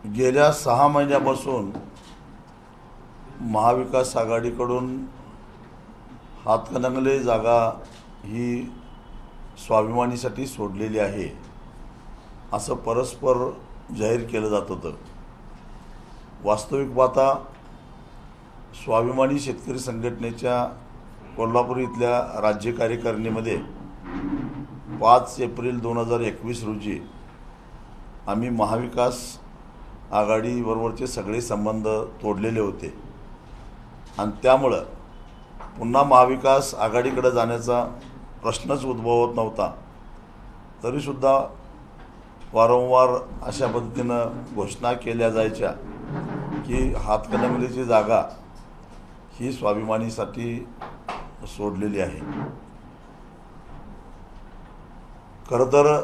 गेल्या 6 महिन्यापासून महाविकास आघाडीकडून हातकणंगले जागा ही स्वाभिमानीसाठी सोडलेली आहे असं परस्पर जाहीर केलं जात होतं। वास्तविक पाहता स्वाभिमानी शेतकरी संघटनेच्या कोल्हापूर इथल्या राज्य कार्यकारिणीमध्ये 5 एप्रिल 2021 रोजी आम्ही महाविकास आघाडीबरोबरचे सगळे संबंध तोडलेले होते आणि त्यामुळे पुन्हा महाविकास आघाडीकडे जाण्याचा प्रश्नच उद्भवत नव्हता। तरीसुद्धा वारंवार अशा पद्धतीनं घोषणा केल्या जायच्या की हातकणंगलेची जागा ही स्वाभिमानीसाठी सोडलेली आहे। खरं तर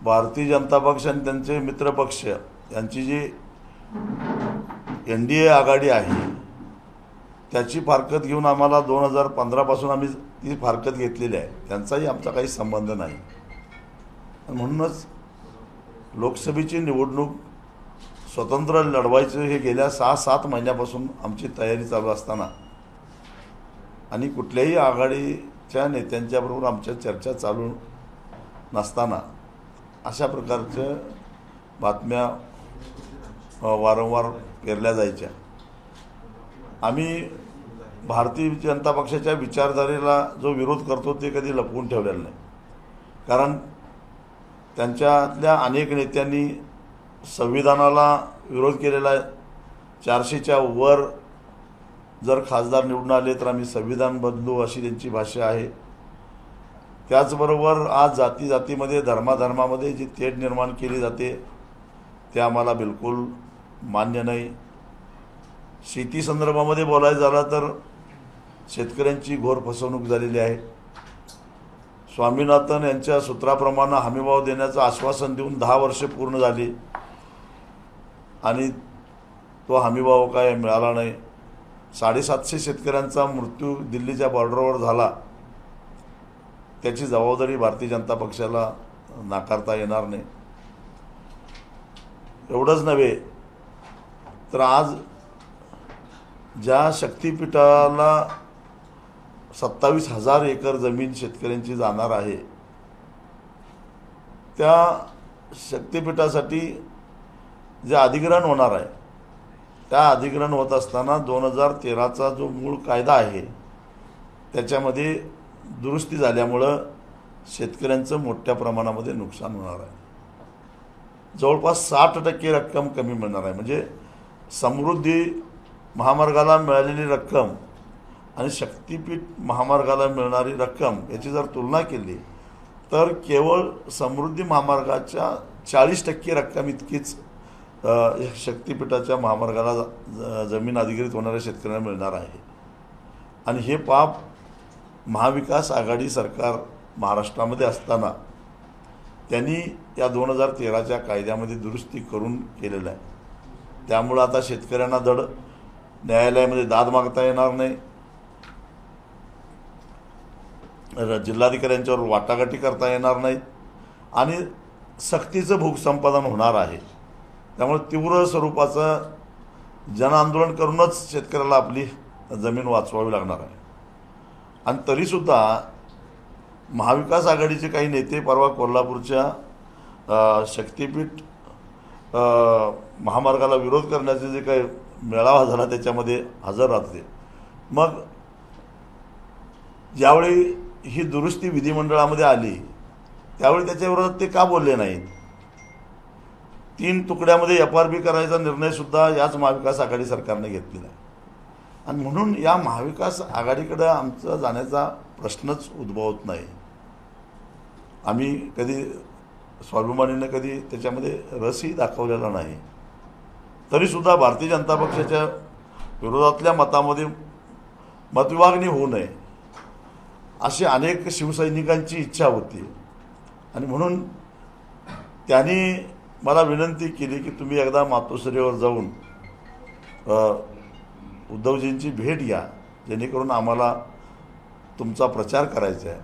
भारतीय जनता पक्ष आणि त्यांचे मित्रपक्ष यांची जी NDA आघाडी आहे त्याची फारकत घेऊन आम्हाला 2015 पासून आम्ही ती फारकत घेतलेली आहे, त्यांचाही आमचा काही संबंध नाही। म्हणूनच लोकसभेची निवडणूक स्वतंत्र लढवायचं हे गेल्या 6-7 महिन्यापासून आमची तयारी चालू असताना आणि कुठल्याही आघाडीच्या नेत्यांच्याबरोबर आमच्या चर्चा चालू नसताना अशा प्रकारच्या बातम्या वारंवार पेरल्या जायच्या। आम्ही भारतीय जनता पक्षाच्या विचारधारेला जो विरोध करतो ते कधी लपवून ठेवलेला नाही, कारण त्यांच्यातल्या अनेक नेत्यांनी संविधानाला विरोध केलेला आहे। 400च्या वर जर खासदार निवडून आले तर आम्ही संविधान बदलू अशी त्यांची भाषा आहे। त्याचबरोबर आज जातीमध्ये धर्मामध्ये जी तेढ निर्माण केली जाते ते आम्हाला बिलकुल मान्य नाही। शेती संदर्भामध्ये बोलायचं झालं तर शेतकऱ्यांची घोर फसवणूक झालेली आहे। स्वामीनाथन यांच्या सूत्राप्रमाणे हमीभाव देण्याचं आश्वासन देऊन 10 वर्षे पूर्ण झाली आणि तो हमीभाव काय मिळाला नाही। 750 शेतकऱ्यांचा मृत्यू दिल्लीच्या बॉर्डरवर झाला, त्याची जबाबदारी भारतीय जनता पक्षाला नाकारता येणार नाही। एवढंच नव्हे तर आज ज्या शक्तिपीठाला 27,000 एकर जमीन शेतकऱ्यांची जाणार आहे त्या शक्तिपीठासाठी जे अधिग्रहण होणार आहे त्या अधिग्रहण होत असताना 2013चा जो मूळ कायदा आहे त्याच्यामध्ये दुरुस्ती झाल्यामुळं शेतकऱ्यांचं मोठ्या प्रमाणामध्ये नुकसान होणार आहे। जवळपास 60% रक्कम कमी मिळणार आहे। म्हणजे समृद्धी महामार्गाला मिळालेली रक्कम आणि शक्तिपीठ महामार्गाला मिळणारी रक्कम याची जर तुलना केली तर केवळ समृद्धी महामार्गाच्या 40% रक्कम इतकीच शक्तिपीठाच्या महामार्गाला जमीन अधिग्रहित होणाऱ्या शेतकऱ्यांना मिळणार आहे। आणि हे पाप महाविकास आघाडी सरकार महाराष्ट्रामध्ये असताना त्यांनी या 2013च्या कायद्यामध्ये दुरुस्ती करून केलेलं आहे। त्यामुळे आता शेतकऱ्यांना धड न्यायालयामध्ये दाद मागता येणार नाही, जिल्हाधिकाऱ्यांच्यावर वाटाघाटी करता येणार नाहीत आणि सक्तीचं भूसंपादन होणार आहे। त्यामुळे तीव्र स्वरूपाचं जनआंदोलन करूनच शेतकऱ्याला आपली जमीन वाचवावी लागणार आहे। आणि तरीसुद्धा महाविकास आघाडीचे काही नेते परवा कोल्हापूरच्या शक्तिपीठ महामार्गाला विरोध करण्याचे जे काही मेळावा झाला त्याच्यामध्ये हजर राहते। मग ज्यावेळी ही दुरुस्ती विधिमंडळामध्ये आली त्यावेळी त्याच्या विरोधात ते का बोलले नाहीत? 3 तुकड्यामध्ये FRP करायचा निर्णयसुद्धा याच महाविकास आघाडी सरकारने घेतलेला आहे। आणि म्हणून या महाविकास आघाडीकडे आमचा जाण्याचा प्रश्नच उद्भवत नाही। आम्ही कधी स्वाभिमानीने कधी त्याच्यामध्ये रसही दाखवलेला नाही। तरीसुद्धा भारतीय जनता पक्षाच्या विरोधातल्या मतामध्ये मतविभागणी होऊ नये अशी अनेक शिवसैनिकांची इच्छा होती आणि म्हणून त्यांनी मला विनंती केली की तुम्ही एकदा मातोश्रीवर जाऊन उद्धवजींची भेट घ्या, जेणेकरून आम्हाला तुमचा प्रचार करायचा आहे,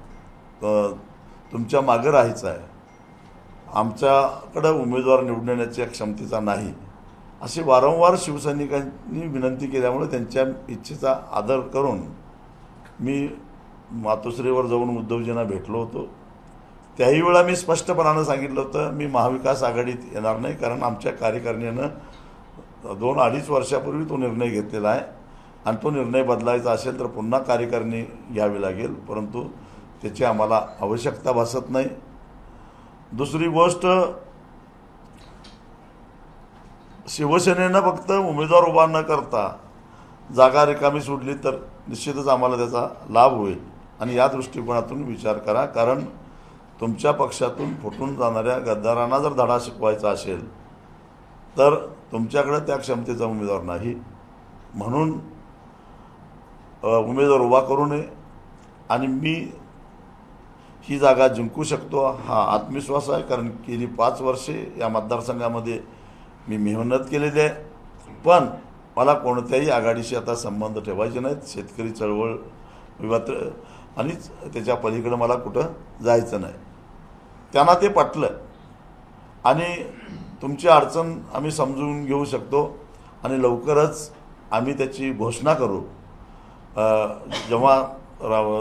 तुमच्या मागे राहायचं आहे। आमच्याकडं उमेदवार निवडून येण्याच्या क्षमतेचा नाही, अशी वारंवार शिवसैनिकांनी विनंती केल्यामुळे त्यांच्या इच्छेचा आदर करून मी मातोश्रीवर जाऊन उद्धवजींना भेटलो होतो. त्याही वेळा मी स्पष्टपणानं सांगितलं होतं मी महाविकास आघाडीत येणार नाही, कारण आमच्या कार्यकारिणीनं 2-2.5 वर्षापूर्वी तो निर्णय घेतलेला आहे आणि तो निर्णय बदलायचा असेल तर पुन्हा कार्यकारिणी घ्यावी लागेल, परंतु त्याची आम्हाला आवश्यकता भासत नाही. दुसरी गोष्ट, शिवसेनेनं फक्त उमेदवार उभा न करता जागा रिकामी सोडली तर निश्चितच आम्हाला त्याचा लाभ होईल आणि या दृष्टिकोनातून विचार करा, कारण तुमच्या पक्षातून फुटून जाणाऱ्या गद्दारांना जर धडा शिकवायचा असेल तर तुमच्याकडे त्या क्षमतेचा उमेदवार नाही, म्हणून उमेदवार उभा करू नये आणि मी ही जागा जिंकू शकतो हा आत्मविश्वास आहे, कारण गेली 5 वर्षे या मतदारसंघामध्ये मी मेहनत केलेली आहे. पण मला कोणत्याही आघाडीशी आता संबंध ठेवायचे नाहीत. शेतकरी चळवळ विवाद आणि त्याच्या पलीकडे मला कुठं जायचं नाही. त्यांना ते पटलं आणि तुमची अडचण आम्ही समजून घेऊ शकतो आणि लवकरच आम्ही त्याची घोषणा करू. जेव्हा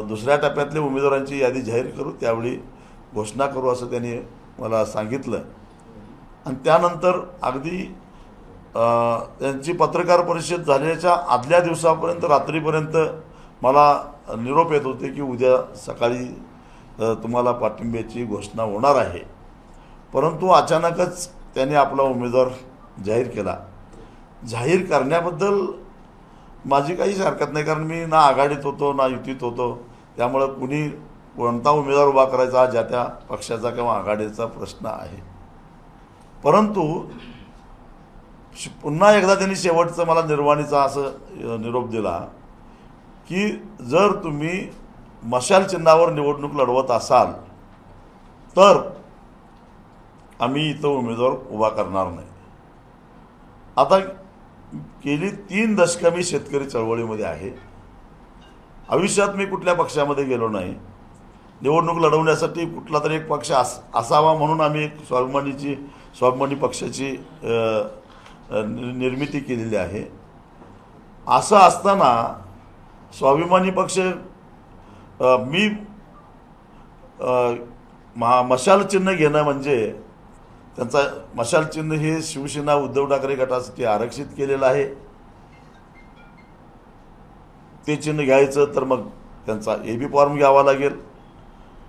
दुसऱ्या टप्प्यातल्या उमेदवारांची यादी जाहीर करू त्यावेळी घोषणा करू असं त्यांनी मला सांगितलं. आणि त्यानंतर अगदी त्यांची पत्रकार परिषद झाल्याच्या आदल्या दिवसापर्यंत रात्रीपर्यंत मला निरोप येत होते की उद्या सकाळी तुम्हाला पाठिंब्याची घोषणा होणार आहे. परंतु अचानकच त्यांनी आपला उमेदवार जाहीर केला. जाहीर करण्याबद्दल माझी काहीच हरकत नाही, कारण मी ना आघाडीत होतो ना युतीत होतो, त्यामुळे कुणी कोणता उमेदवार उभा करायचा हा ज्या त्या पक्षाचा किंवा आघाडीचा प्रश्न आहे. परंतु पुन्हा एकदा त्यांनी शेवटचं मला निर्वाणीचा असं निरोप दिला की जर तुम्ही मशाल चिन्हावर निवडणूक लढवत असाल तर आम्ही इथं उमेदवार उभा करणार नाही. आता गेली 3 दशकं मी शेतकरी चळवळीमध्ये आहे. आयुष्यात मी कुठल्या पक्षामध्ये गेलो नाही. निवडणूक लढवण्यासाठी कुठला तरी एक पक्ष असावा म्हणून आम्ही एक स्वाभिमानी पक्षाची निर्मिती केलेली आहे. असं असताना स्वाभिमानी पक्ष मी मशाल चिन्ह घेणं म्हणजे त्यांचा मशाल चिन्ह हे शिवसेना उद्धव ठाकरे गटासाठी आरक्षित केलेलं आहे. ते चिन्ह घ्यायचं तर मग त्यांचा AB फॉर्म घ्यावा लागेल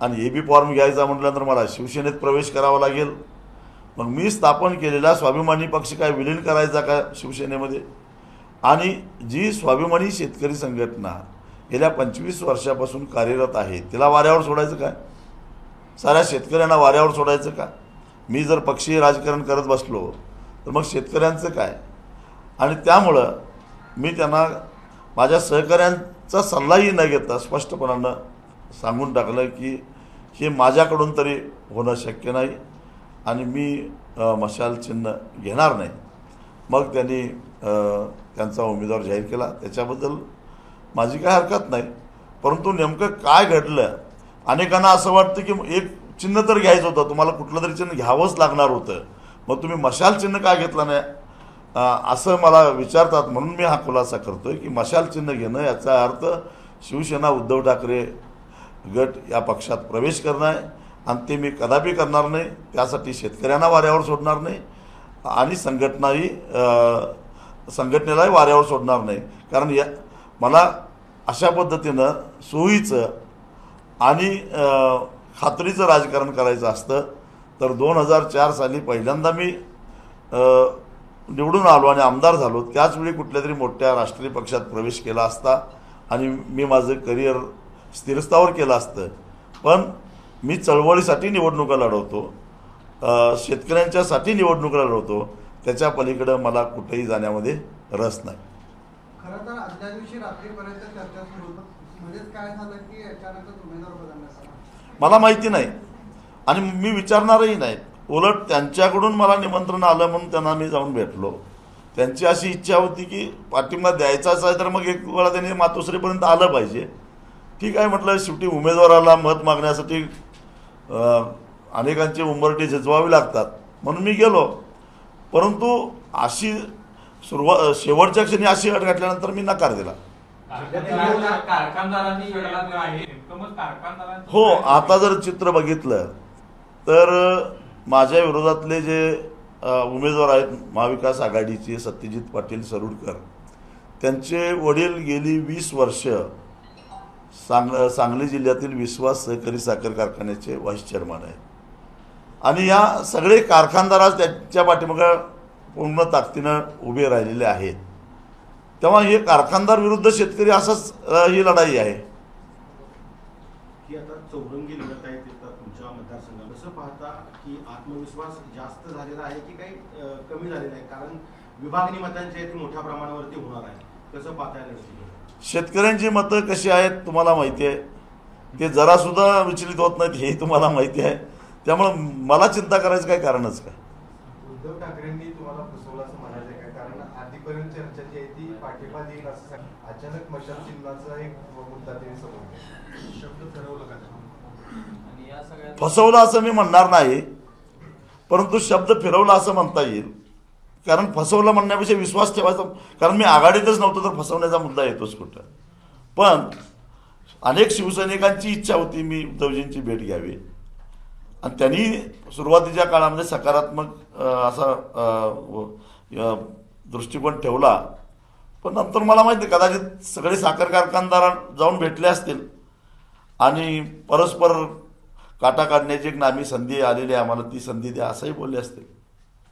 आणि AB फॉर्म घ्यायचा म्हटल्यानंतर मला शिवसेनेत प्रवेश करावा लागेल. मग मी स्थापन केलेला स्वाभिमानी पक्ष काय विलीन करायचा का शिवसेनेमध्ये? आणि जी स्वाभिमानी शेतकरी संघटना गेल्या 25 वर्षापासून कार्यरत आहे तिला वाऱ्यावर सोडायचं काय? साऱ्या शेतकऱ्यांना वाऱ्यावर सोडायचं का? मी जर पक्षीय राजकारण करत बसलो तर मग शेतकऱ्यांचं काय? आणि त्यामुळं मी त्यांना माझ्या सहकाऱ्यांचा सल्लाही न घेता स्पष्टपणानं सांगून टाकलं की हे माझ्याकडून तरी होणं शक्य नाही आणि मी मशाल चिन्ह घेणार नाही. मग त्यांनी त्यांचा उमेदवार जाहीर केला. त्याच्याबद्दल माझी काय हरकत नाही. परंतु नेमकं काय घडलं, अनेकांना असं वाटतं की एक चिन्ह तर घ्यायचं होतं, तुम्हाला कुठलं तरी चिन्ह घ्यावंच लागणार होतं, मग तुम्ही मशाल चिन्ह का घेतलं नाही असं मला विचारतात. म्हणून मी हा खुलासा करतोय की मशाल चिन्ह घेणं याचा अर्थ शिवसेना उद्धव ठाकरे गट या पक्षात प्रवेश करणं आहे आणि ते मी कदापि करणार नाही. त्यासाठी शेतकऱ्यांना वाऱ्यावर सोडणार नाही आणि संघटनेलाही वाऱ्यावर सोडणार नाही. कारण मला अशा पद्धतीनं सोयीचं आणि खात्रीचं राजकारण करायचं असतं तर 2004 साली पहिल्यांदा मी निवडून आलो आणि आमदार झालो. त्याचवेळी कुठल्या तरी मोठ्या राष्ट्रीय पक्षात प्रवेश केला असता आणि मी माझं करिअर स्थिरस्थावर केलं असतं. पण मी चळवळीसाठी निवडणुका लढवतो, शेतकऱ्यांच्यासाठी निवडणुका लढवतो, त्याच्या पलीकडं मला कुठेही जाण्यामध्ये रस नाही. खरं तर आदल्या दिवशी रात्रीपर्यंत चर्चा सुरू होती, म्हणजे काय झालं की अचानकच उमेदवार बदलण्यात आला मला माहिती नाही आणि मी विचारणारही नाही. उलट त्यांच्याकडून मला निमंत्रण आलं म्हणून त्यांना मी जाऊन भेटलो. त्यांची अशी इच्छा होती की पाठिंबा द्यायचाच आहे तर मग एक वेळा त्यांनी मातोश्रीपर्यंत आलं पाहिजे. ठीक आहे म्हटलं, शेवटी उमेदवाराला मत मागण्यासाठी अनेकांचे उंबरटे झिजवावे लागतात म्हणून मी गेलो. परंतु अशी शेवटच्या क्षणी अशी अट घातल्यानंतर मी नकार दिला. कारखानदारांनी आहे. हो, आता जर चित्र बघितलं तर माझ्या विरोधातले जे उमेदवार आहेत महाविकास आघाडीचे सत्यजित पाटील सरुडकर, त्यांचे वडील गेली 20 वर्ष सांगली जिल्ह्यातील विश्वास सहकारी साखर कारखान्याचे व्हाईस चेअरमन आहेत. आणि या सगळे कारखानदार आज त्यांच्या पाठीमागे पूर्ण ताकदीनं उभे राहिलेले आहेत. तेव्हा हे कारखानदार विरुद्ध शेतकरी असाच ही लढाई आहे. की आता चौरंगी लढत आहे तुमच्या मतदारसंघात, कसं पाहता की आत्मविश्वास जास्त झालेला आहे की काही कमी झालेला आहे? कारण विभागणी मतांची आहे ती मोठ्या प्रमाणावरती होणार आहे, कसं पाहता येईल? शेतकऱ्यांची मतं कशी आहेत तुम्हाला माहिती आहे, ते जरासुद्धा विचलित होत नाहीत हे तुम्हाला माहिती आहे. त्यामुळे मला चिंता करायचं काही कारणच काय. उद्धव ठाकरेंनी तुम्हाला फसवलं असं म्हणायचं आहे का? कारण आधीपर्यंत चर्चा जी आहे ती पाठिंबा देईल असं अचानक मशाल चिन्हाचा एक मुद्दा ते समोर शब्द ठरवलं का? फसवलं असं मी म्हणणार नाही, परंतु शब्द फिरवला असं म्हणता येईल. कारण फसवलं म्हणण्यापेक्षा विश्वास ठेवायचा, कारण मी आघाडीतच नव्हतो तर फसवण्याचा मुद्दा येतोच कुठं. पण अनेक शिवसैनिकांची इच्छा होती मी उद्धवजींची भेट घ्यावी आणि त्यांनी सुरुवातीच्या काळामध्ये सकारात्मक असा दृष्टिकोन ठेवला. पण नंतर मला माहिती आहे कदाचित सगळे साखर कारखानदार जाऊन भेटले असतील आणि परस्पर काटा काढण्याची एक नामी संधी आलेली आहे, आम्हाला ती संधी द्या असंही बोलले असतील.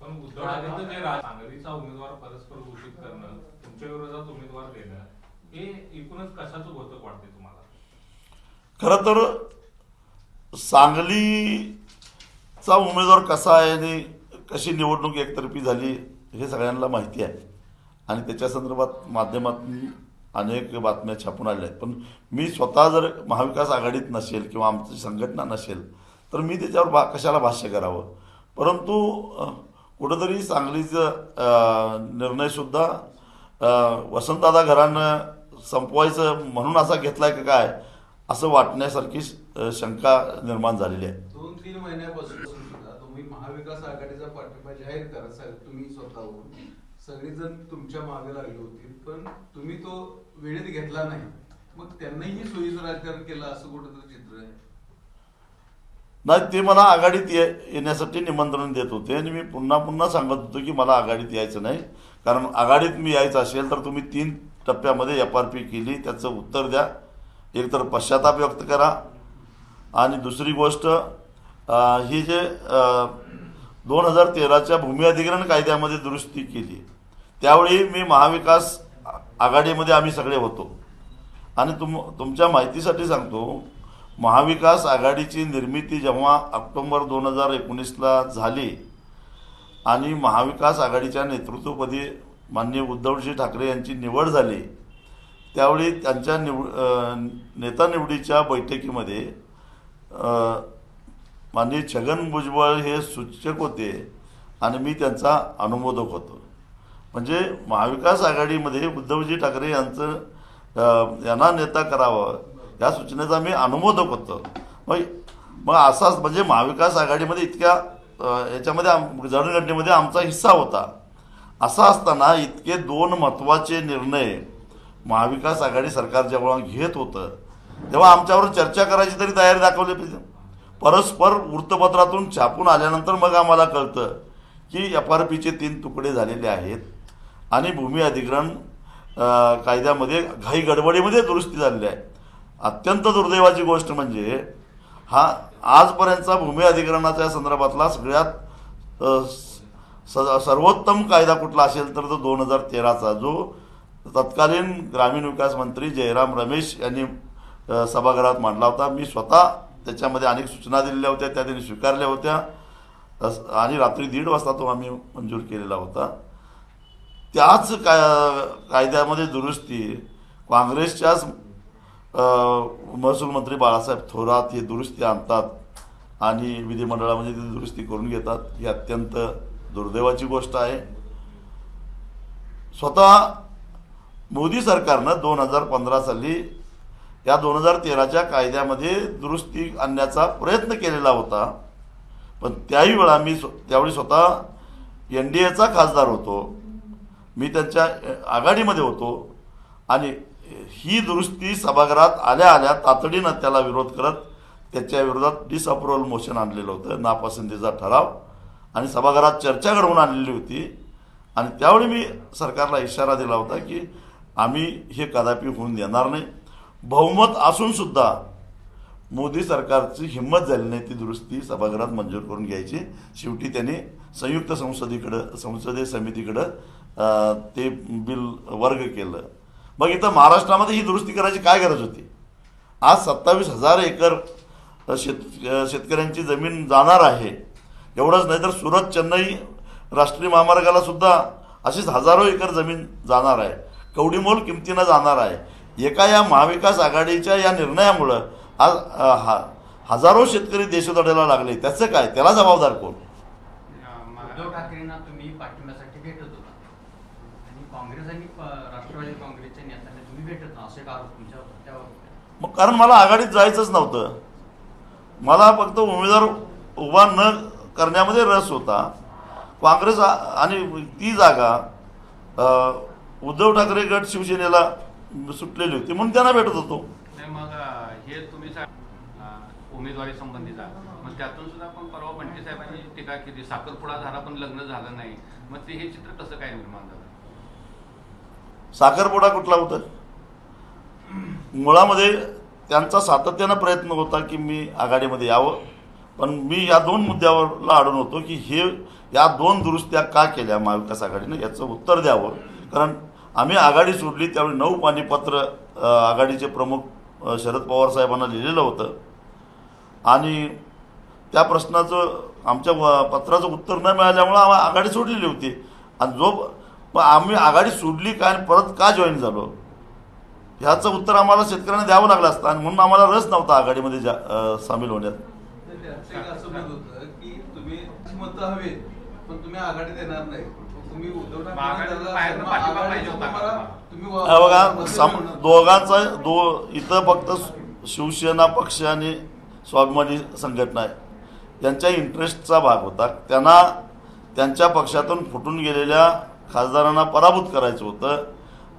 पण उद्धव ठाकरेंचं जे सांगलीचा उमेदवार परस्पर घोषित करणं, तुमच्या विरोधात उमेदवार देणं, हे एकूणच कशाचं घोतक वाटते तुम्हाला? खरं तर सांगलीचा उमेदवार कसा आहे आणि कशी निवडणूक एकतर्फी झाली हे सगळ्यांना माहिती आहे आणि त्याच्या संदर्भात माध्यमातून अनेक बातम्या छापून आल्या आहेत. पण मी स्वतः जर महाविकास आघाडीत नसेल किंवा आमची संघटना नसेल तर मी त्याच्यावर कशाला भाष्य करावं. परंतु कुठंतरी सांगलीचं निर्णयसुद्धा वसंतदादा घरानं संपवायचं म्हणून असा घेतलाय का काय असं वाटण्यासारखी शंका निर्माण झालेली आहे. 2-3 महिन्यापासून सुद्धा तुम्ही महाविकास आघाडीचा पाठिंबा जाहीर करा, तुम्ही स्वतःहून सगळेजण तुमच्या मागे लागले होते, पण तुम्ही तो वेळेत घेतला नाही. मग त्यांनाही सोयीचं राजकारण केलं असं कुठंतरी चित्र आहे. नाही, ते मला आघाडीत येण्यासाठी निमंत्रण देत होते आणि मी पुन्हा पुन्हा सांगत होतो की मला आघाडीत यायचं नाही. कारण आघाडीत मी यायचं असेल तर तुम्ही 3 टप्प्यामध्ये FRP केली, त्याचं उत्तर द्या. एक तर पश्चाताप व्यक्त करा आणि दुसरी गोष्ट ही जे 2013च्या भूमी अधिग्रहण कायद्यामध्ये दुरुस्ती केली त्यावेळी मी महाविकास आघाडीमध्ये आम्ही सगळे होतो. आणि तुमच्या माहितीसाठी सांगतो, महाविकास आघाडीची निर्मिती जेव्हा ऑक्टोबर 2019ला झाली आणि महाविकास आघाडीच्या नेतृत्वपदी माननीय उद्धवजी ठाकरे यांची निवड झाली त्यावेळी त्यांच्या नेता निवडीच्या बैठकीमध्ये माननीय छगन भुजबळ हे सूचक होते आणि मी त्यांचा अनुमोदक होतो. म्हणजे महाविकास आघाडीमध्ये उद्धवजी ठाकरे यांना नेता करावं या सूचनेचा मी अनुमोदक होतो. मग असाच म्हणजे महाविकास आघाडीमध्ये इतक्या याच्यामध्ये जडणघडणीमध्ये आमचा हिस्सा होता. असा असताना इतके 2 महत्त्वाचे निर्णय महाविकास आघाडी सरकार जेव्हा घेत होतं तेव्हा आमच्यावर चर्चा करायची तरी तयारी दाखवली पाहिजे. परस्पर वृत्तपत्रातून छापून आल्यानंतर मग आम्हाला कळतं की FRPचे 3 तुकडे झालेले आहेत आणि भूमी अधिग्रहण कायद्यामध्ये घाई गडबडीमध्ये दुरुस्ती झालेली आहे. अत्यंत दुर्दैवाची गोष्ट म्हणजे हा आजपर्यंतचा भूमी अधिग्रहणाच्या संदर्भातला सगळ्यात सर्वोत्तम कायदा कुठला असेल तर तो 2013चा, जो तत्कालीन ग्रामीण विकास मंत्री जयराम रमेश यांनी सभागृहात मांडला होता. मी स्वतः त्याच्यामध्ये अनेक सूचना दिलेल्या होत्या, त्या त्यांनी स्वीकारल्या होत्या आणि रात्री 1:30 वाजता तो आम्ही मंजूर केलेला होता. त्याच कायद्यामध्ये दुरुस्ती काँग्रेसच्याच महसूल मंत्री बाळासाहेब थोरात ही दुरुस्ती आणतात आणि विधिमंडळामध्ये ती दुरुस्ती करून घेतात. ही अत्यंत दुर्दैवाची गोष्ट आहे. स्वतः मोदी सरकारनं 2015 साली या 2013च्या कायद्यामध्ये दुरुस्ती आणण्याचा प्रयत्न केलेला होता पण त्याही वेळा मी त्यावेळी स्वतः NDAचा खासदार होतो, मी त्यांच्या आघाडीमध्ये होतो आणि ही दुरुस्ती सभागृहात आल्या आल्या तातडीनं त्याला विरोध करत त्याच्या विरोधात डिसअप्रुव्हल मोशन आणलेलं होतं, नापसंतीचा ठराव, आणि सभागृहात चर्चा घडवून आणलेली होती. आणि त्यावेळी मी सरकारला इशारा दिला होता की आम्ही हे कदापि होऊन देणार नाही. बहुमत असून सुद्धा मोदी सरकारची हिंमत झाली नाही ती दुरुस्ती सभागृहात मंजूर करून घ्यायची. शेवटी त्यांनी संयुक्त संसदीय समितीकडं ते बिल वर्ग केलं. मग इथं महाराष्ट्रामध्ये ही दुरुस्ती करायची काय गरज होती? आज 27,000 एकर शेतकऱ्यांची जमीन जाणार आहे. एवढंच नाही तर सुरत चेन्नई राष्ट्रीय महामार्गाला सुद्धा अशीच हजारो एकर जमीन जाणार आहे, कवडीमोल किमतीनं जाणार आहे. एका या महाविकास आघाडीच्या या निर्णयामुळं आज हजारो शेतकरी देशोधडीला लागले. त्याचं काय? त्याला जबाबदार कोण? उद्धव ठाकरेंना तुम्ही पाठिंब्यासाठी भेटत होता आणि काँग्रेस आणि राष्ट्रवादी काँग्रेसच्या नेत्यांना तुम्ही भेटत ना, असे एक आरोप तुमच्यावर. मग कारण मला आघाडीत जायचंच नव्हतं. मला फक्त उमेदवार उभा न करण्यामध्ये रस होता. काँग्रेस आणि ती जागा उद्धव ठाकरे गट शिवसेनेला सुटलेली होती म्हणून त्यांना भेटत होतो. नाही मग हे तुम्ही उमेदवारी संबंधीचा मग त्यातून सुद्धा पण परवा बंटी साहेबांनी टीका केली, साखरपुडा झाला पण लग्न झालं नाही. मग ते हे चित्र कसं काय निर्माण झालं? साखरपुडा कुठला होता? मुळामध्ये त्यांचा सातत्यानं प्रयत्न होता की मी आघाडीमध्ये यावं, पण मी या 2 मुद्द्यावरला अडून होतो की हे या 2 दुरुस्त्या का केल्या महाविकास आघाडीनं याचं उत्तर द्यावं. कारण आम्ही आघाडी सोडली त्यावेळी 9 पाणीपत्र आघाडीचे प्रमुख शरद पवार साहेबांना लिहिलेलं होतं आणि त्या प्रश्नाचं आमच्या पत्राचं उत्तर न मिळाल्यामुळं आम्ही आघाडी सोडलेली होती. आणि आम्ही आघाडी सोडली काय आणि परत का जॉईन झालो ह्याचं उत्तर आम्हाला शेतकऱ्यांना द्यावं लागलं असतं आणि म्हणून आम्हाला रस नव्हता आघाडीमध्ये सामील होण्यात. असं म्हणत होतं की तुम्ही मतं हवे पण तुम्ही आघाडीत येणार नाही, तुम्ही उद्धव बघा दोघांचा इथं फक्त शिवसेना पक्ष आणि स्वाभिमानी संघटना आहे यांच्या इंटरेस्टचा भाग होता. त्यांना त्यांच्या पक्षातून फुटून गेलेल्या खासदारांना पराभूत करायचं होतं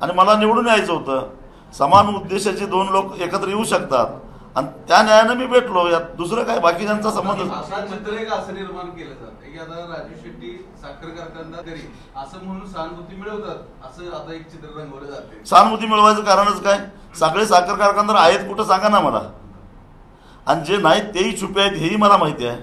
आणि मला निवडून यायचं होतं. समान उद्देशाचे 2 लोक एकत्र येऊ शकतात आणि त्या न्यायानं मी भेटलो. यात दुसरं काय बाकीच्यांचा संबंध. असं निर्माण केलं जातं की आता राजू शेट्टी साखर कारखानदार करी असं म्हणून सहानुभूती मिळवतात, असं आता एक चित्र रंगवलं जाते. सहानुभूती मिळवायचं कारणच काय? सगळे साखर कारखानदार आहेत कुठं सांगा ना मला. आणि जे नाहीत तेही छुपे आहेत हेही मला माहिती आहे.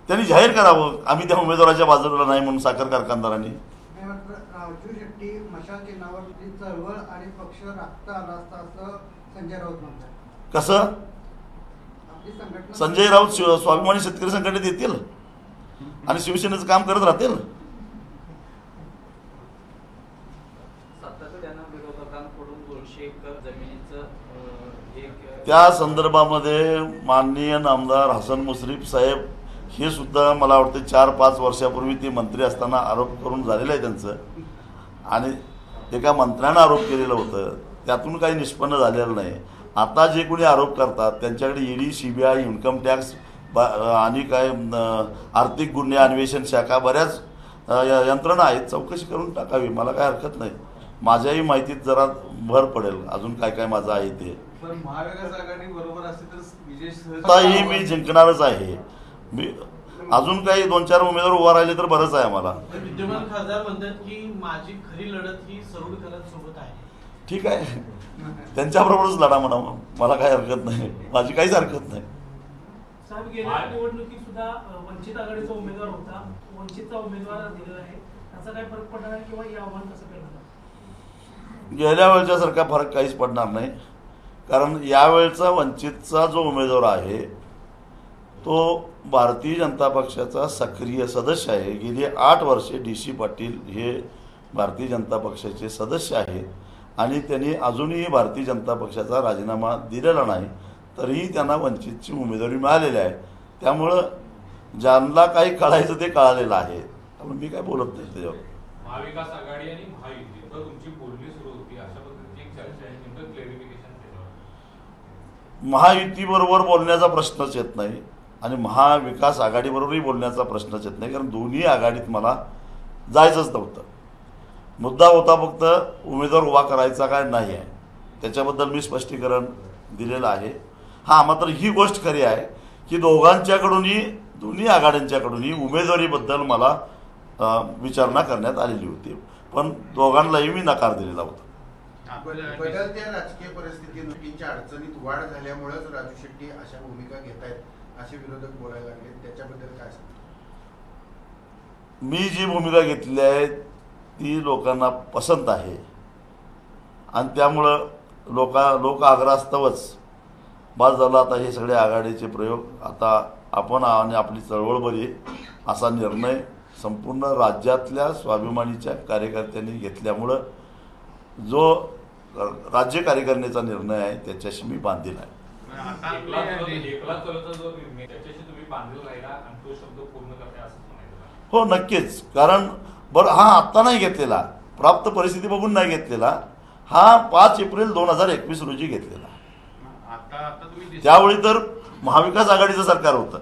त्यांनी जाहीर करावं आम्ही त्या उमेदवाराच्या बाजूला नाही म्हणून साखर कारखानदारांनी. राजू शेट्टी मशाल चिन्हावरची चळवळ आणि पक्ष राखता आला असता असं संजय राऊत म्हणतात. कसं? आपली संघटना संजय राऊत स्वाभिमानी शेतकरी संघटनेत येतील आणि शिवसेनेचं काम करत राहतील. त्या संदर्भामध्ये माननीय नामदार हसन मुश्रीफ साहेब हे सुद्धा मला वाटतं 4-5 वर्षापूर्वी ते मंत्री असताना आरोप करून झालेलं आहे त्यांचं. आणि एका मंत्र्यानं आरोप केलेलं होतं, त्यातून काही निष्पन्न झालेलं नाही. आता जे कोणी आरोप करतात त्यांच्याकडे ED, CBI, इन्कम टॅक्स आणि काय आर्थिक गुन्हे अन्वेषण शाखा बऱ्याच यंत्रणा आहेत, चौकशी करून टाकावी. मला काय हरकत नाही. माझ्याही माहितीत जरा भर पडेल अजून काय काय माझं आहे ते. पण महाविकास आघाडी बरोबर असते तर विजय आताही मी जिंकणारच आहे. मी अजून काही 2-4 उमेदवार उभा राहिले तर बरंच आहे आम्हाला. विद्यमान खासदार म्हणतात की माझी खरी लढत ही सरोडकरांसोबत सोबत आहे. ठीक आहे, त्यांच्याबरोबरच लढा म्हणा, मला काही हरकत नाही, माझी काहीच हरकत नाही. साहेब गेल्या निवडणुकीत सुद्धा वंचित आघाडीचा उमेदवार होता, वंचितचा उमेदवार दिलेला आहे, त्याचा काही फरक पडणार किंवा हे आव्हान कसं करणार? गेल्या वेळच्यासारखा फरक काहीच पडणार नाही. कारण यावेळचा वंचितचा जो उमेदवार आहे तो भारतीय जनता पक्षाचा सक्रिय सदस्य आहे. गेली 8 वर्षे DC पाटील हे भारतीय जनता पक्षाचे सदस्य आहेत आणि त्यांनी अजूनही भारतीय जनता पक्षाचा राजीनामा दिलेला नाही, तरीही त्यांना वंचितची उमेदवारी मिळालेली आहे. त्यामुळं ज्यांना काही कळायचं ते कळालेलं आहे, त्यामुळे मी काय बोलत नाही त्याच्यावर. महाविकास आघाडी आणि महायुती तर तुमची बोलणी सुरू होती, अशा पद्धतीची एक चर्चा आहे, नेमकं क्लॅरिफिकेशन केलं. महायुतीबरोबर बोलण्याचा प्रश्नच येत नाही. आणि महाविकास आघाडीबरोबरही बोलण्याचा प्रश्नच येत नाही, कारण दोन्ही आघाडीत मला जायचंच नव्हतं. मुद्दा होता फक्त उमेदवार उभा करायचा काय नाही आहे, त्याच्याबद्दल मी स्पष्टीकरण दिलेलं आहे. हां, मात्र ही गोष्ट खरी आहे की दोघांच्याकडूनही, दोन्ही आघाड्यांच्याकडूनही उमेदवारीबद्दल मला विचारणा करण्यात आलेली होती, पण दोघांनाही मी नकार दिलेला होता. बदलत्या राजकीय परिस्थितीच्या अडचणीत वाढ झाल्यामुळेच राजू शेट्टी अशा भूमिका घेत आहेत असे विरोधक बोलायला लागले, त्याच्याबद्दल काय सांगता? मी जी भूमिका घेतली आहे ती लोकांना पसंत आहे आणि त्यामुळं लोक आग्रहास्तवच बाद झाला. आता हे सगळे आघाडीचे प्रयोग, आता आपण आणि आपली चळवळ बरी असा निर्णय संपूर्ण राज्यातल्या स्वाभिमानीच्या कार्यकर्त्यांनी घेतल्यामुळं जो राज्य कार्यकारिणीचा निर्णय आहे त्याच्याशी मी बांधील आहे. हो, नक्कीच. कारण बरं, हा आत्ता नाही घेतलेला, प्राप्त परिस्थिती बघून नाही घेतलेला, हा 5 एप्रिल 2021 रोजी घेतलेला. त्यावेळी तर महाविकास आघाडीचं सरकार होतं.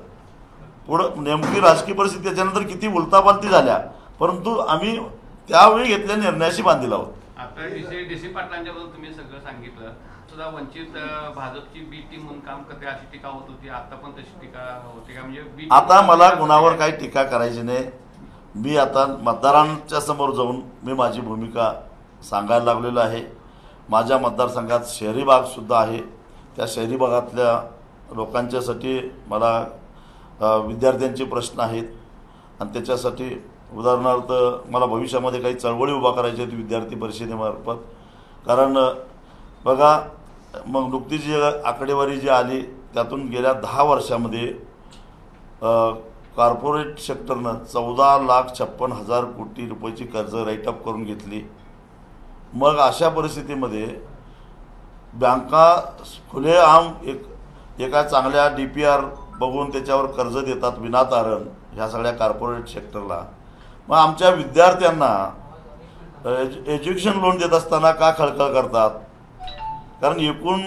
पुढं नेमकी राजकीय परिस्थिती त्याच्यानंतर किती उलतापालती झाल्या, परंतु आम्ही त्यावेळी घेतलेल्या निर्णयाशी बांधील आहोत. आता डीसी पाटलांच्याबद्दल तुम्ही सगळं सांगितलं, सुद्धा वंचित भाजपची बी टीम म्हणून काम करते अशी टीका होत होती, आता पण तशी टीका होते का? म्हणजे आता मला कुणावर काही टीका करायची नाही. मी आता मतदारांच्या समोर जाऊन मी माझी भूमिका सांगायला लागलेलो आहे. माझ्या मतदारसंघात शहरी भागसुद्धा आहे. त्या शहरी भागातल्या लोकांच्यासाठी मला विद्यार्थ्यांचे प्रश्न आहेत आणि त्याच्यासाठी उदाहरणार्थ मला भविष्यामध्ये काही चळवळी उभा करायची आहेत विद्यार्थी परिषदेमार्फत. कारण बघा, मग नुकतीच जी आकडेवारी जी आली त्यातून गेल्या 10 वर्षामध्ये कॉर्पोरेट सेक्टरनं 14,56,000 कोटी रुपयाची कर्ज राईटअप करून घेतली. मग अशा परिस्थितीमध्ये बँका खुलेआम एका चांगल्या DPR बघून त्याच्यावर कर्ज देतात विनातारण ह्या सगळ्या कॉर्पोरेट सेक्टरला. मग आमच्या विद्यार्थ्यांना एज्युकेशन लोन देत असताना का खळखळ करतात? कारण एकूण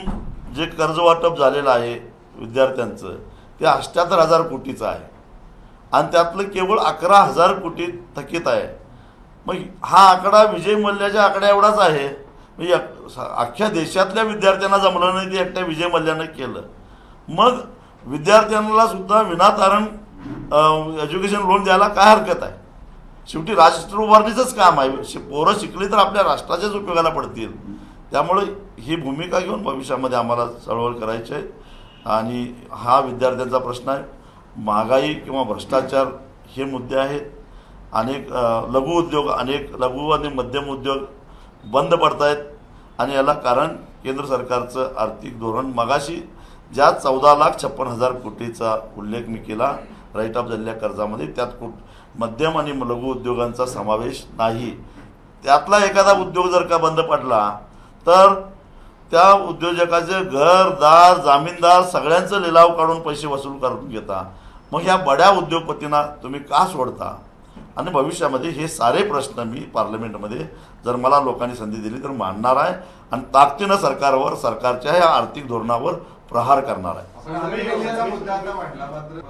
जे कर्ज वाटप झालेलं आहे विद्यार्थ्यांचं ते 78,000 कोटीचं आहे आणि त्यातलं केवळ 11,000 कोटी थकीत आहे. मग हा आकडा विजय मल्ल्याच्या आकड्या एवढाच आहे. म्हणजे अख्ख्या देशातल्या विद्यार्थ्यांना जमलं नाही, ते एकट्या विजय मल्ल्यानं केलं. मग विद्यार्थ्यांना सुद्धा विनातारण एज्युकेशन लोन द्यायला काय हरकत आहे? शेवटी राष्ट्र उभारणीचंच काम आहे. पोरं शिकली तर आपल्या राष्ट्राच्याच उपयोगाला पडतील. त्यामुळे ही भूमिका घेऊन भविष्यामध्ये आम्हाला चळवळ करायची आहे. आणि हा विद्यार्थ्यांचा प्रश्न आहे. महागाई किंवा भ्रष्टाचार हे मुद्दे आहेत. अनेक लघु उद्योग, अनेक लघु आणि मध्यम उद्योग बंद पडत आहेत आणि याला कारण केंद्र सरकारचं आर्थिक धोरण. मगाशी ज्या 14,56,000 कोटीचा उल्लेख मी केला राईटअप झालेल्या कर्जामध्ये, त्यात मध्यम आणि लघु उद्योगांचा समावेश नाही. त्यातला एखादा उद्योग जर का बंद पडला तर त्या उद्योजकाचे घरदार, जामीनदार सगळ्यांचं लिलाव काढून पैसे वसूल करून घेता. मग ह्या बड्या उद्योगपतींना तुम्ही का सोडता? आणि भविष्यामध्ये हे सारे प्रश्न मी पार्लमेंटमध्ये जर मला लोकांनी संधी दिली तर मांडणार आहे आणि ताकदीनं सरकारवर, सरकारच्या या आर्थिक धोरणावर प्रहार करणार आहे. मुद्दा आता मांडला, मात्र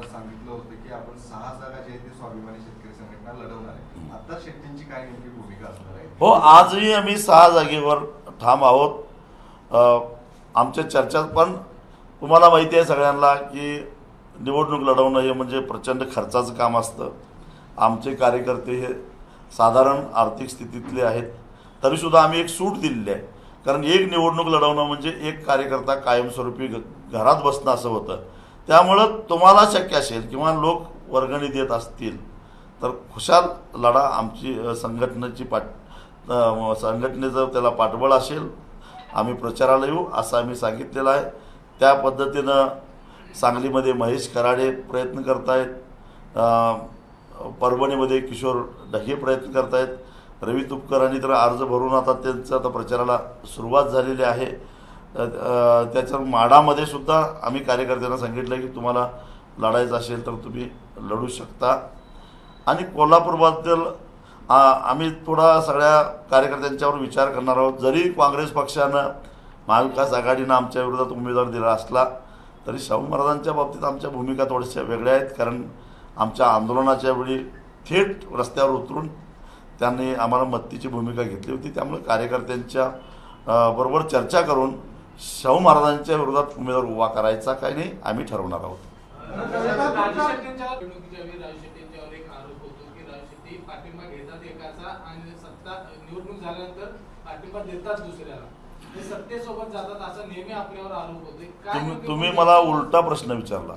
सांगितलं होतं की आपण 6 जागा जे आहेत ते स्वाभिमानी शेतकरी संघटना लढवणार आहे. आता शेट्टींची काय नेमकी भूमिका असणार आहे? हो, आजही आम्ही 6 जागेवर ठाम आहोत. आमच्या चर्चेत पण तुम्हाला माहिती आहे सगळ्यांना की निवडणूक लढवणं हे म्हणजे प्रचंड खर्चाचं काम असतं. आमचे कार्यकर्ते हे साधारण आर्थिक स्थितीतले आहेत, तरीसुद्धा आम्ही एक सूट दिलेली आहे. कारण एक निवडणूक लढवणं म्हणजे एक कार्यकर्ता कायमस्वरूपी घरात बसणं असं होतं. त्यामुळं तुम्हाला शक्य असेल किंवा लोक वर्गणी देत असतील तर खुशाल लढा. आमची संघटनेचं त्याला पाठबळ असेल. आम्ही प्रचाराला येऊ असं आम्ही सांगितलेलं आहे. त्या पद्धतीनं सांगलीमध्ये महेश कराडे प्रयत्न करतायत, परभणीमध्ये किशोर ढगे प्रयत्न करतायत, रवी तुपकरांनी तर अर्ज भरून आता त्यांचं आता प्रचाराला सुरुवात झालेली आहे. त्याच्या माडामध्ये सुद्धा आम्ही कार्यकर्त्यांना सांगितलं की तुम्हाला लढायचं असेल तर तुम्ही लढू शकता. आणि कोल्हापूरबद्दल आम्ही थोडा सगळ्या कार्यकर्त्यांच्यावर विचार करणार आहोत. जरी काँग्रेस पक्षानं महाविकास आघाडीनं आमच्या विरोधात उमेदवार दिला असला तरी शाहू महाराजांच्या बाबतीत आमच्या भूमिका थोड्याशा वेगळ्या आहेत, कारण आमच्या आंदोलनाच्या वेळी थेट रस्त्यावर उतरून त्यांनी आम्हाला मदतीची भूमिका घेतली होती. त्यामुळे कार्यकर्त्यांच्या बरोबर चर्चा करून शाहू महाराजांच्या विरोधात उमेदवार उभा करायचा काही नाही, आम्ही ठरवणार आहोत. निवडणुकीच्या वेळी राजू शेट्टींच्यावर एक आरोप होतो की राजू शेट्टी पाठिंबा घेतात एकाचा आणि सत्ता निवडणूक झाल्यानंतर पाठिंबा देतात दुसऱ्याला, ते सत्तेसोबत जातात असा नेहमी आपल्यावर आरोप होतो. तुम्ही मला उलटा प्रश्न विचारला.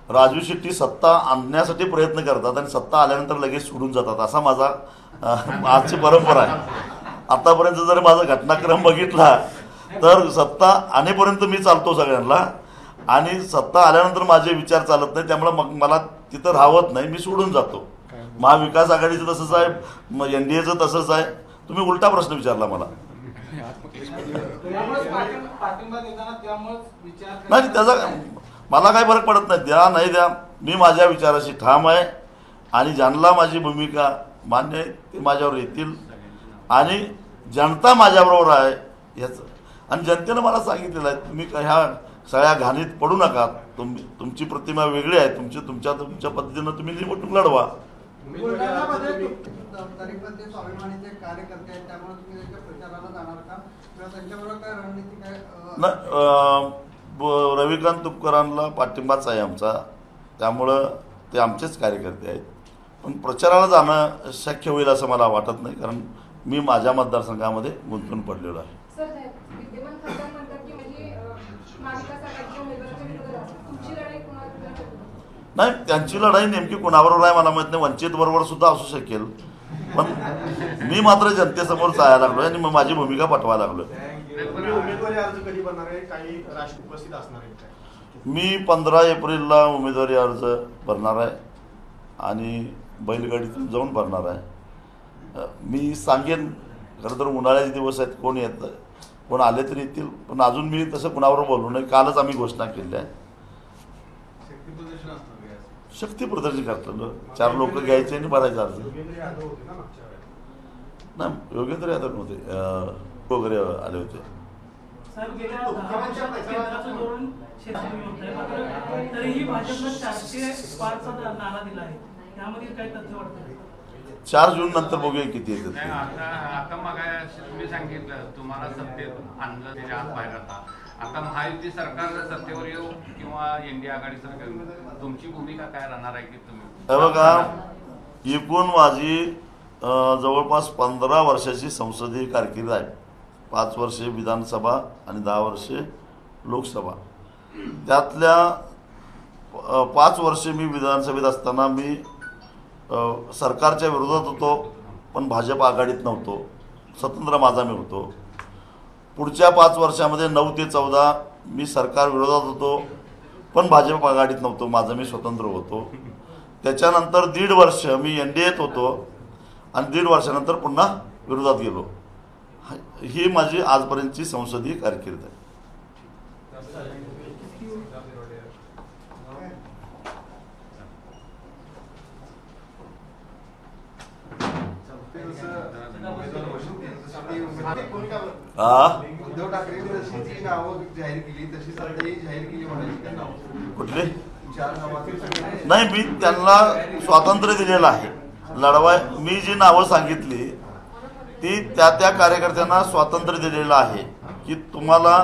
राजू शेट्टी सत्ता आणण्यासाठी प्रयत्न करतात आणि सत्ता आल्यानंतर लगेच सोडून जातात, असा माझा आजची परंपरा आहे. आतापर्यंत जर माझा घटनाक्रम बघितला तर सत्ता आणेपर्यंत मी चालतो सगळ्यांना, आणि सत्ता आल्यानंतर माझे विचार चालत नाही, त्यामुळे मग मला तिथं राहत नाही, मी सोडून जातो. महाविकास आघाडीचं तसंच आहे, NDAचं तसंच आहे. तुम्ही उलटा प्रश्न विचारला मला. नाही, त्याचा मला काही फरक पडत नाही, द्या नाही द्या, मी माझ्या विचाराशी ठाम आहे आणि ज्यांना माझी भूमिका मान्य आहे ते माझ्यावर येतील आणि जनता माझ्याबरोबर आहे याचं. आणि जनतेनं मला सांगितलेलं आहे, तुम्ही ह्या सगळ्या घाणीत पडू नका, तुमची प्रतिमा वेगळी आहे, तुमच्या पद्धतीनं तुम्ही निवडणूक लढवा. तरी पण ते स्वाभिमानीचे कार्यकर्ते आहेत, त्यामुळे तुम्ही त्यांच्या प्रचाराला जाणार का किंवा त्यांच्याबरोबर काय रणनीती काय? रविकांत तुपकरांना पाठिंबाच आहे आमचा, त्यामुळं ते आमचेच कार्यकर्ते आहेत. पण प्रचाराला जाणं शक्य होईल असं मला वाटत नाही, कारण मी माझ्या मतदारसंघामध्ये गुंतून पडलेलो आहे. नाही, त्यांची लढाई नेमकी कुणाबरोबर आहे मला माहित नाही, वंचित बरोबर सुद्धा असू शकेल, पण मी मात्र जनतेसमोर जायला लागलोय आणि मग माझी भूमिका पटवायला लागलोय. उमेदवारी अर्ज कधी बनणार आहे, काही राष्ट्रीय उपस्थित असणार आहे? मी 15 एप्रिलला उमेदवारी अर्ज भरणार आहे आणि बैलगाडीतून जाऊन भरणार आहे. मी सांगेन, खरं तर उन्हाळ्याचे दिवस आहेत, कोण येतं, कोण आले तरी येतील, पण अजून मी तसं कुणाबरोबर बोललो नाही. कालच आम्ही घोषणा केली आहे. शक्ती प्रदर्शन करतो, 4 लोक घ्यायचे आणि भरायचा अर्ज. नाही, योगेंद्र यादव नव्हते, वगैरे आले होते. तरीही भाजपनं 405चा नारा दिला आहे, त्यामध्ये काय तथ्य वाटतं? 4 जून नंतर बघूया किती येतात. आता मग तुम्ही सांगितलं तुम्हाला सत्तेत आणलं, त्याच्या आत बाहेर आता महायुती सरकार सत्तेवर येऊ किंवा NDA आघाडी सरकार येऊ, तुमची भूमिका काय राहणार आहे की तुम्ही? बघा, एकूण माझी जवळपास 15 वर्षाची संसदीय कारकीर्द आहे. 5 वर्षे विधानसभा आणि 10 वर्षे लोकसभा. त्यातल्या 5 वर्षे मी विधानसभेत असताना मी सरकारच्या विरोधात होतो, पण भाजप आघाडीत नव्हतो, स्वतंत्र माझा मी होतो. पुढच्या 5 वर्षामध्ये 9 ते 14 मी सरकार विरोधात होतो, पण भाजप आघाडीत नव्हतो, माझं मी स्वतंत्र होतो. त्याच्यानंतर 1.5 वर्ष मी NDAत होतो आणि 1.5 वर्षानंतर पुन्हा विरोधात गेलो. ही माझी आजपर्यंतची संसदीय कारकीर्द आहे. उद्धव ठाकरेंनी जशी ती नावं जाहीर केली तशी सगळी जाहीर केली म्हणायची नाव कुठले? 4 नावांची नाही, मी त्यांना स्वातंत्र्य दिलेलं आहे लढवाय. मी जी नावं सांगितली ती त्या कार्यकर्त्यांना स्वातंत्र्य दिलेलं आहे की तुम्हाला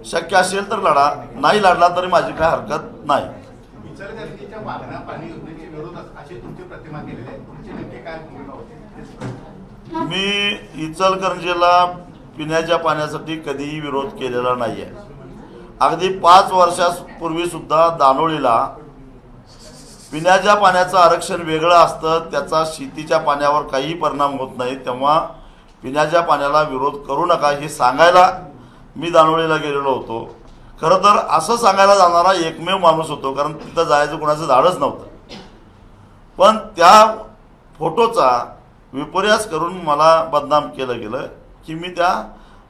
शक्य असेल तर लढा, नाही लढला तरी माझी काय हरकत नाही. इचलकरंजीच्या वारणा पाणी योजनेचे विरोधात अशी तुमची प्रतिमा केलेली आहे, तुमची नक्की काय भूमिका होती? मी इचलकरंजीला पिण्याच्या पाण्यासाठी कधीही विरोध केलेला नाही आहे. अगदी 5 वर्षापूर्वी सुद्धा दानोळीला पिण्याच्या पाण्याचं आरक्षण वेगळं असतं, त्याचा शेतीच्या पाण्यावर काही परिणाम होत नाही, तेव्हा पिण्याच्या पाण्याला विरोध करू नका हे सांगायला मी दानोळीला गेलेलो होतो. खरं तर असं सांगायला जाणारा एकमेव माणूस होतो, कारण तिथं जायचं कोणाचं धाडच नव्हतं. पण त्या फोटोचा विपर्यास करून मला बदनाम केलं गेलं की मी त्या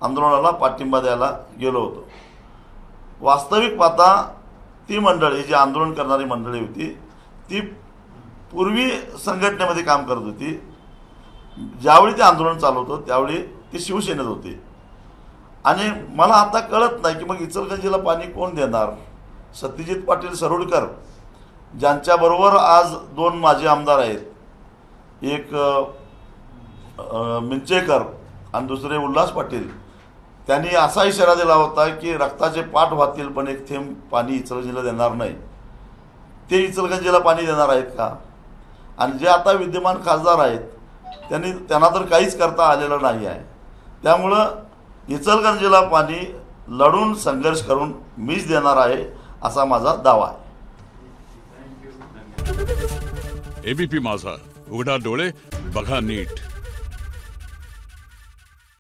आंदोलनाला पाठिंबा द्यायला गेलो होतो. वास्तविक पाहता ती मंडळी, जी आंदोलन करणारी मंडळी होती, ती पूर्वी संघटनेमध्ये काम करत होती. ज्यावेळी ते आंदोलन चालू होतं त्यावेळी ती शिवसेनेत होती. आणि मला आता कळत नाही की मग इचलकरंजीला पाणी कोण देणार. सत्यजित पाटील सरोडकर ज्यांच्याबरोबर आज 2 माजी आमदार आहेत, एक मिंचेकर आणि दुसरे उल्हास पाटील, त्यांनी असा इशारा दिला होता की रक्ताचे पाठ वाहतील पण एक थेंब पाणी इचलकरंजीला देणार नाही. ते इचलकरंजीला पाणी देणार आहेत का? आणि जे आता विद्यमान खासदार आहेत त्यांना तर काहीच करता आलेलं नाही आहे. त्यामुळं इचलकरंजीला पाणी लढून संघर्ष करून मीच देणार आहे असा माझा दावा आहे. एबीपी माझा, उघडा डोळे बघा नीट.